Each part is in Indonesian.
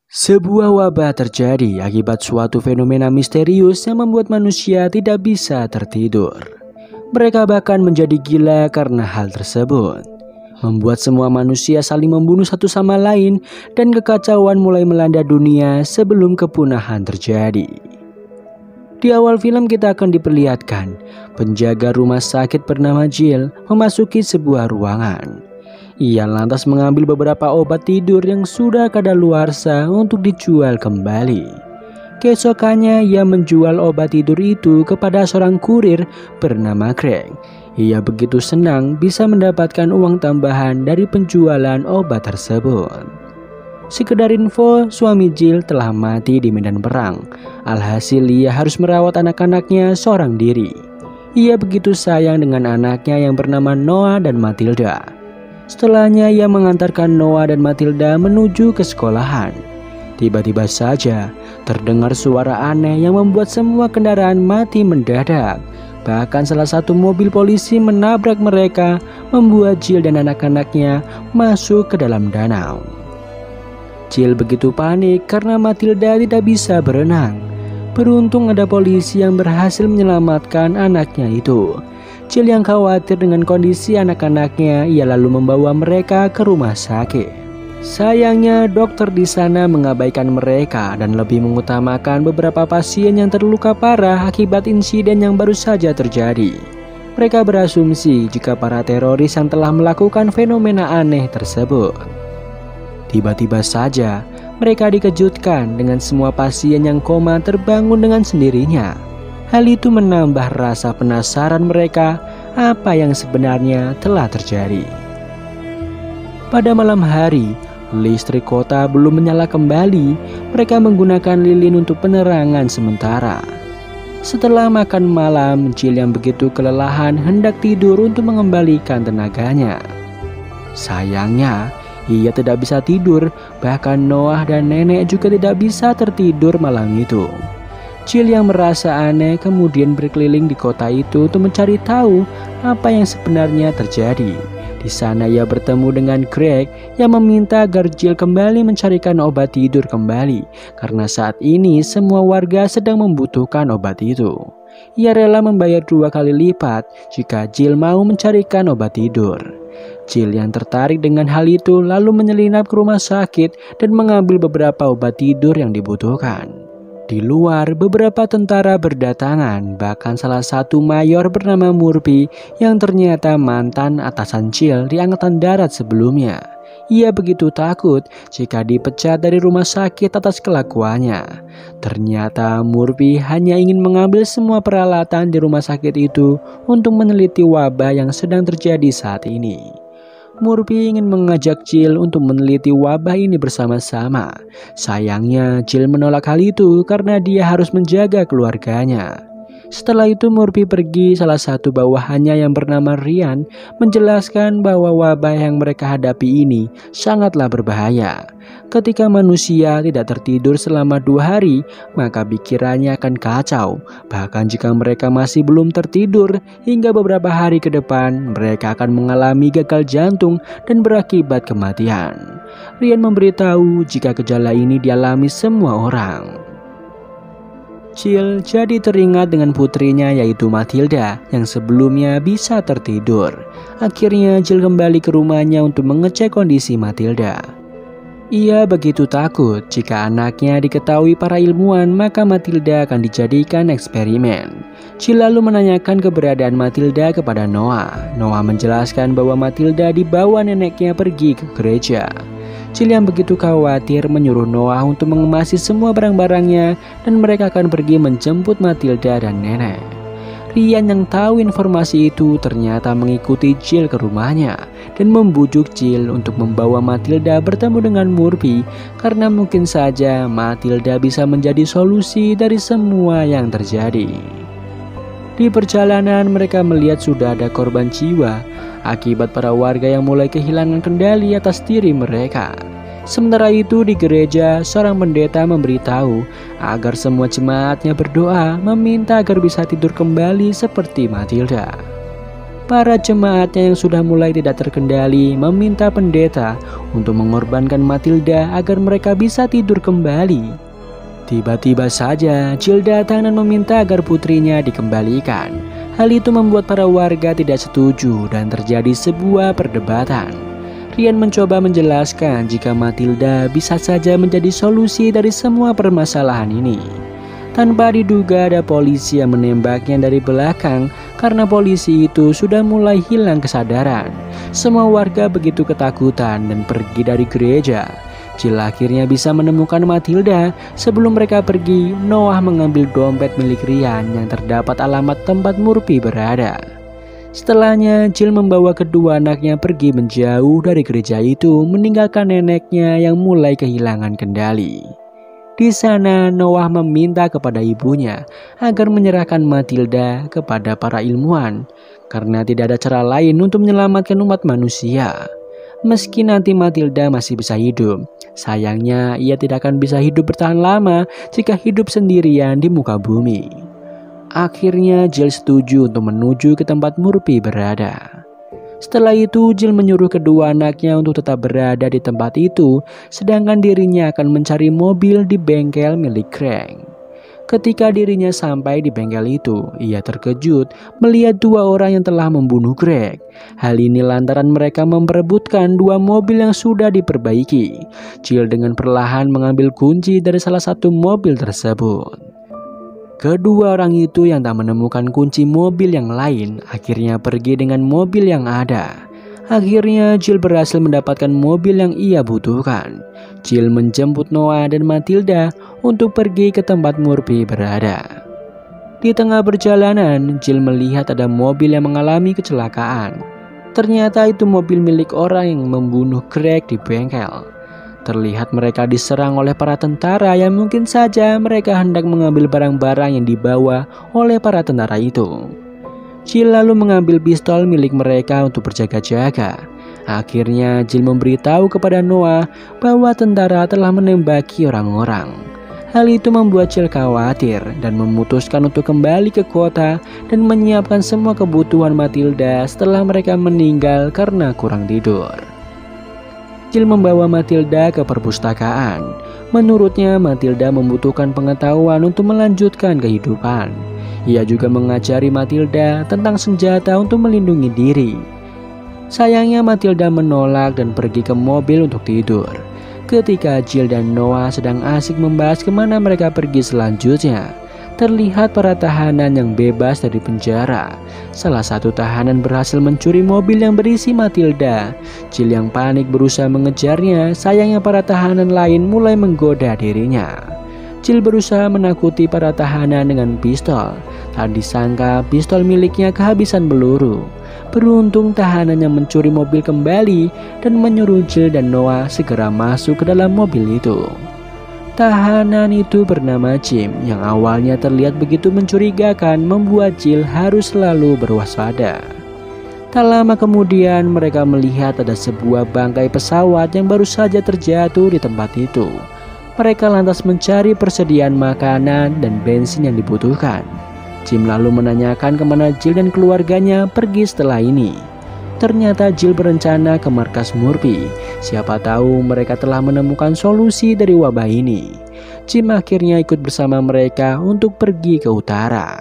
Sebuah wabah terjadi akibat suatu fenomena misterius yang membuat manusia tidak bisa tertidur. Mereka bahkan menjadi gila karena hal tersebut, membuat semua manusia saling membunuh satu sama lain dan kekacauan mulai melanda dunia sebelum kepunahan terjadi. Di awal film kita akan diperlihatkan penjaga rumah sakit bernama Jill memasuki sebuah ruangan. Ia lantas mengambil beberapa obat tidur yang sudah kadaluarsa untuk dijual kembali. Keesokannya ia menjual obat tidur itu kepada seorang kurir bernama Craig. Ia begitu senang bisa mendapatkan uang tambahan dari penjualan obat tersebut. Sekedar info, suami Jill telah mati di medan perang. Alhasil ia harus merawat anak-anaknya seorang diri. Ia begitu sayang dengan anaknya yang bernama Noah dan Matilda. Setelahnya ia mengantarkan Noah dan Matilda menuju ke sekolahan. Tiba-tiba saja terdengar suara aneh yang membuat semua kendaraan mati mendadak. Bahkan salah satu mobil polisi menabrak mereka, membuat Jill dan anak-anaknya masuk ke dalam danau. Jill begitu panik karena Matilda tidak bisa berenang. Beruntung ada polisi yang berhasil menyelamatkan anaknya itu. Jill yang khawatir dengan kondisi anak-anaknya, ia lalu membawa mereka ke rumah sakit. Sayangnya dokter di sana mengabaikan mereka dan lebih mengutamakan beberapa pasien yang terluka parah akibat insiden yang baru saja terjadi. Mereka berasumsi jika para teroris yang telah melakukan fenomena aneh tersebut. Tiba-tiba saja mereka dikejutkan dengan semua pasien yang koma terbangun dengan sendirinya. Hal itu menambah rasa penasaran mereka apa yang sebenarnya telah terjadi. Pada malam hari, listrik kota belum menyala kembali. Mereka menggunakan lilin untuk penerangan sementara. Setelah makan malam, Jill yang begitu kelelahan hendak tidur untuk mengembalikan tenaganya. Sayangnya, ia tidak bisa tidur. Bahkan Noah dan nenek juga tidak bisa tertidur malam itu. Jill yang merasa aneh kemudian berkeliling di kota itu untuk mencari tahu apa yang sebenarnya terjadi. Di sana ia bertemu dengan Craig yang meminta agar Jill kembali mencarikan obat tidur kembali karena saat ini semua warga sedang membutuhkan obat itu. Ia rela membayar 2 kali lipat jika Jill mau mencarikan obat tidur. Jill yang tertarik dengan hal itu lalu menyelinap ke rumah sakit dan mengambil beberapa obat tidur yang dibutuhkan. Di luar, beberapa tentara berdatangan, bahkan salah satu mayor bernama Murphy yang ternyata mantan atasan Jill di Angkatan Darat sebelumnya. Ia begitu takut jika dipecat dari rumah sakit atas kelakuannya. Ternyata Murphy hanya ingin mengambil semua peralatan di rumah sakit itu untuk meneliti wabah yang sedang terjadi saat ini. Murphy ingin mengajak Jill untuk meneliti wabah ini bersama-sama. Sayangnya Jill menolak hal itu karena dia harus menjaga keluarganya. Setelah itu Murphy pergi, salah satu bawahannya yang bernama Ryan menjelaskan bahwa wabah yang mereka hadapi ini sangatlah berbahaya. Ketika manusia tidak tertidur selama 2 hari, maka pikirannya akan kacau. Bahkan jika mereka masih belum tertidur, hingga beberapa hari ke depan, mereka akan mengalami gagal jantung dan berakibat kematian. Ryan memberitahu jika gejala ini dialami semua orang. Jill jadi teringat dengan putrinya yaitu Matilda yang sebelumnya bisa tertidur. Akhirnya Jill kembali ke rumahnya untuk mengecek kondisi Matilda. Ia begitu takut jika anaknya diketahui para ilmuwan maka Matilda akan dijadikan eksperimen. Jill lalu menanyakan keberadaan Matilda kepada Noah. Noah menjelaskan bahwa Matilda dibawa neneknya pergi ke gereja. Jill yang begitu khawatir menyuruh Noah untuk mengemasi semua barang-barangnya dan mereka akan pergi menjemput Matilda dan nenek. Ryan yang tahu informasi itu ternyata mengikuti Jill ke rumahnya dan membujuk Jill untuk membawa Matilda bertemu dengan Murphy karena mungkin saja Matilda bisa menjadi solusi dari semua yang terjadi. Di perjalanan mereka melihat sudah ada korban jiwa akibat para warga yang mulai kehilangan kendali atas diri mereka. Sementara itu di gereja, seorang pendeta memberitahu agar semua jemaatnya berdoa meminta agar bisa tidur kembali seperti Matilda. para jemaatnya yang sudah mulai tidak terkendali meminta pendeta untuk mengorbankan Matilda agar mereka bisa tidur kembali. Tiba-tiba saja Jill datang dan meminta agar putrinya dikembalikan. Hal itu membuat para warga tidak setuju dan terjadi sebuah perdebatan. Ryan mencoba menjelaskan jika Matilda bisa saja menjadi solusi dari semua permasalahan ini. Tanpa diduga ada polisi yang menembaknya dari belakang karena polisi itu sudah mulai hilang kesadaran. Semua warga begitu ketakutan dan pergi dari gereja. Jill akhirnya bisa menemukan Matilda. Sebelum mereka pergi, Noah mengambil dompet milik Ryan yang terdapat alamat tempat Murphy berada. Setelahnya, Jill membawa kedua anaknya pergi menjauh dari gereja itu, meninggalkan neneknya yang mulai kehilangan kendali. Di sana, Noah meminta kepada ibunya agar menyerahkan Matilda kepada para ilmuwan karena tidak ada cara lain untuk menyelamatkan umat manusia. Meski nanti Matilda masih bisa hidup, sayangnya ia tidak akan bisa hidup bertahan lama jika hidup sendirian di muka bumi. Akhirnya Jill setuju untuk menuju ke tempat Murphy berada. Setelah itu Jill menyuruh kedua anaknya untuk tetap berada di tempat itu, sedangkan dirinya akan mencari mobil di bengkel milik Craig. Ketika dirinya sampai di bengkel itu, ia terkejut melihat dua orang yang telah membunuh Craig. Hal ini lantaran mereka memperebutkan dua mobil yang sudah diperbaiki. Jill dengan perlahan mengambil kunci dari salah satu mobil tersebut. Kedua orang itu yang tak menemukan kunci mobil yang lain akhirnya pergi dengan mobil yang ada. Akhirnya Jill berhasil mendapatkan mobil yang ia butuhkan. Jill menjemput Noah dan Matilda untuk pergi ke tempat Murphy berada. Di tengah perjalanan, Jill melihat ada mobil yang mengalami kecelakaan. Ternyata itu mobil milik orang yang membunuh Craig di bengkel. Terlihat mereka diserang oleh para tentara yang mungkin saja mereka hendak mengambil barang-barang yang dibawa oleh para tentara itu. Jill lalu mengambil pistol milik mereka untuk berjaga-jaga. Akhirnya Jill memberitahu kepada Noah bahwa tentara telah menembaki orang-orang. Hal itu membuat Jill khawatir dan memutuskan untuk kembali ke kota dan menyiapkan semua kebutuhan Matilda setelah mereka meninggal karena kurang tidur. Jill membawa Matilda ke perpustakaan. Menurutnya Matilda membutuhkan pengetahuan untuk melanjutkan kehidupan. Ia juga mengajari Matilda tentang senjata untuk melindungi diri. Sayangnya Matilda menolak dan pergi ke mobil untuk tidur. Ketika Jill dan Noah sedang asik membahas kemana mereka pergi selanjutnya, terlihat para tahanan yang bebas dari penjara. Salah satu tahanan berhasil mencuri mobil yang berisi Matilda. Jill yang panik berusaha mengejarnya, sayangnya para tahanan lain mulai menggoda dirinya. Jill berusaha menakuti para tahanan dengan pistol. Tak disangka pistol miliknya kehabisan peluru. Beruntung tahanan yang mencuri mobil kembali dan menyuruh Jill dan Noah segera masuk ke dalam mobil itu. Tahanan itu bernama Jim yang awalnya terlihat begitu mencurigakan membuat Jill harus selalu berwaspada. Tak lama kemudian mereka melihat ada sebuah bangkai pesawat yang baru saja terjatuh di tempat itu. Mereka lantas mencari persediaan makanan dan bensin yang dibutuhkan. Jim lalu menanyakan kemana Jill dan keluarganya pergi setelah ini. Ternyata Jill berencana ke markas Murphy. Siapa tahu mereka telah menemukan solusi dari wabah ini. Jim akhirnya ikut bersama mereka untuk pergi ke utara.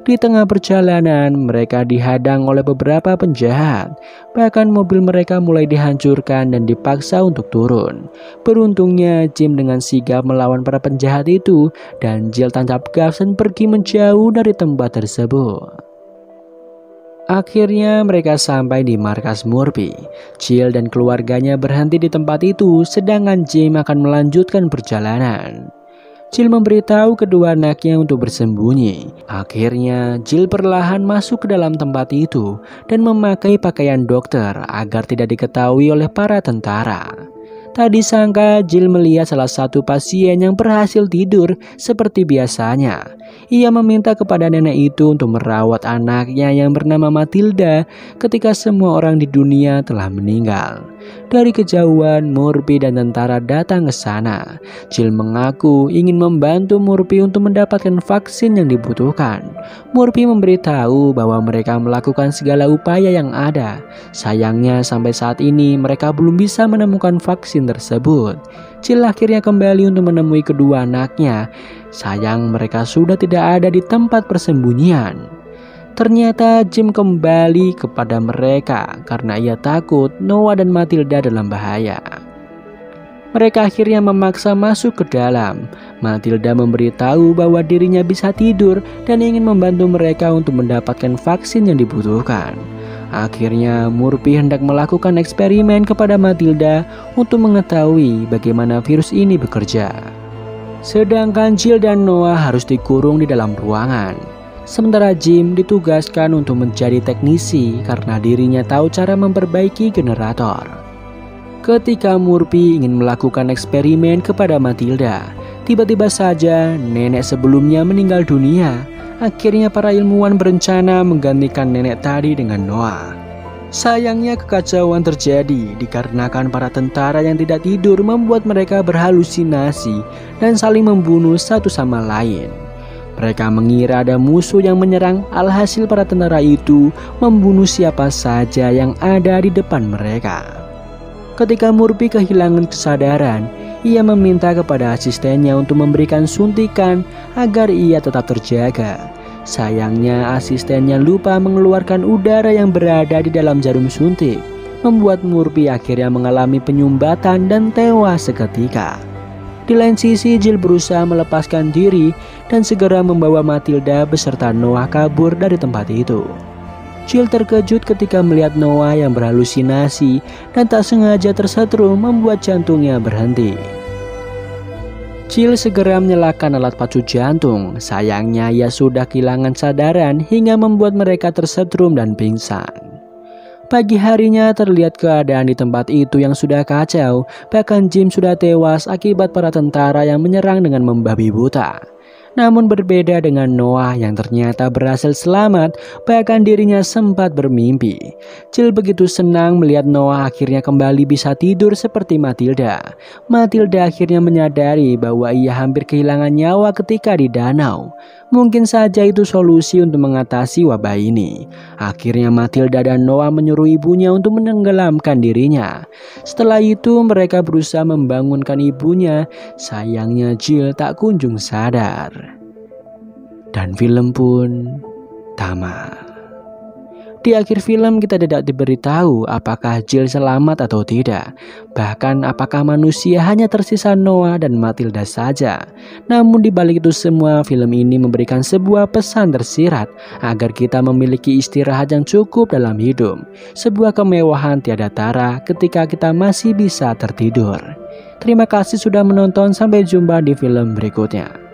Di tengah perjalanan, mereka dihadang oleh beberapa penjahat. Bahkan mobil mereka mulai dihancurkan dan dipaksa untuk turun. Beruntungnya, Jim dengan sigap melawan para penjahat itu, dan Jill tancap gas dan pergi menjauh dari tempat tersebut. Akhirnya mereka sampai di markas Murphy. Jill dan keluarganya berhenti di tempat itu, sedangkan Jim akan melanjutkan perjalanan. Jill memberitahu kedua anaknya untuk bersembunyi. Akhirnya Jill perlahan masuk ke dalam tempat itu dan memakai pakaian dokter agar tidak diketahui oleh para tentara. Tak disangka Jill melihat salah satu pasien yang berhasil tidur seperti biasanya. Ia meminta kepada nenek itu untuk merawat anaknya yang bernama Matilda ketika semua orang di dunia telah meninggal. Dari kejauhan, Murphy dan tentara datang ke sana. Jill mengaku ingin membantu Murphy untuk mendapatkan vaksin yang dibutuhkan. Murphy memberitahu bahwa mereka melakukan segala upaya yang ada. Sayangnya sampai saat ini mereka belum bisa menemukan vaksin tersebut. Jill akhirnya kembali untuk menemui kedua anaknya. Sayang mereka sudah tidak ada di tempat persembunyian. Ternyata Jim kembali kepada mereka karena ia takut Noah dan Matilda dalam bahaya. Mereka akhirnya memaksa masuk ke dalam. Matilda memberitahu bahwa dirinya bisa tidur dan ingin membantu mereka untuk mendapatkan vaksin yang dibutuhkan. Akhirnya Murphy hendak melakukan eksperimen kepada Matilda untuk mengetahui bagaimana virus ini bekerja. Sedangkan Jill dan Noah harus dikurung di dalam ruangan. Sementara Jim ditugaskan untuk menjadi teknisi karena dirinya tahu cara memperbaiki generator. Ketika Murphy ingin melakukan eksperimen kepada Matilda, tiba-tiba saja nenek sebelumnya meninggal dunia. Akhirnya para ilmuwan berencana menggantikan nenek tadi dengan Noah. Sayangnya kekacauan terjadi dikarenakan para tentara yang tidak tidur membuat mereka berhalusinasi dan saling membunuh satu sama lain. Mereka mengira ada musuh yang menyerang, alhasil para tentara itu membunuh siapa saja yang ada di depan mereka. Ketika Murphy kehilangan kesadaran, ia meminta kepada asistennya untuk memberikan suntikan agar ia tetap terjaga. Sayangnya asistennya lupa mengeluarkan udara yang berada di dalam jarum suntik, membuat Murphy akhirnya mengalami penyumbatan dan tewas seketika. Di lain sisi, Jill berusaha melepaskan diri dan segera membawa Matilda beserta Noah kabur dari tempat itu. Jill terkejut ketika melihat Noah yang berhalusinasi dan tak sengaja tersetrum membuat jantungnya berhenti. Jill segera menyalakan alat pacu jantung. Sayangnya ia sudah kehilangan sadaran hingga membuat mereka tersetrum dan pingsan. Pagi harinya terlihat keadaan di tempat itu yang sudah kacau. Bahkan Jim sudah tewas akibat para tentara yang menyerang dengan membabi buta. Namun berbeda dengan Noah yang ternyata berhasil selamat, bahkan dirinya sempat bermimpi. Jill begitu senang melihat Noah akhirnya kembali bisa tidur seperti Matilda. Matilda akhirnya menyadari bahwa ia hampir kehilangan nyawa ketika di danau. Mungkin saja itu solusi untuk mengatasi wabah ini. Akhirnya Matilda dan Noah menyuruh ibunya untuk menenggelamkan dirinya. Setelah itu mereka berusaha membangunkan ibunya. Sayangnya Jill tak kunjung sadar. Dan film pun tamat. Di akhir film kita tidak diberitahu apakah Jill selamat atau tidak. Bahkan apakah manusia hanya tersisa Noah dan Matilda saja. Namun di balik itu semua, film ini memberikan sebuah pesan tersirat agar kita memiliki istirahat yang cukup dalam hidup. Sebuah kemewahan tiada tara ketika kita masih bisa tertidur. Terima kasih sudah menonton, sampai jumpa di film berikutnya.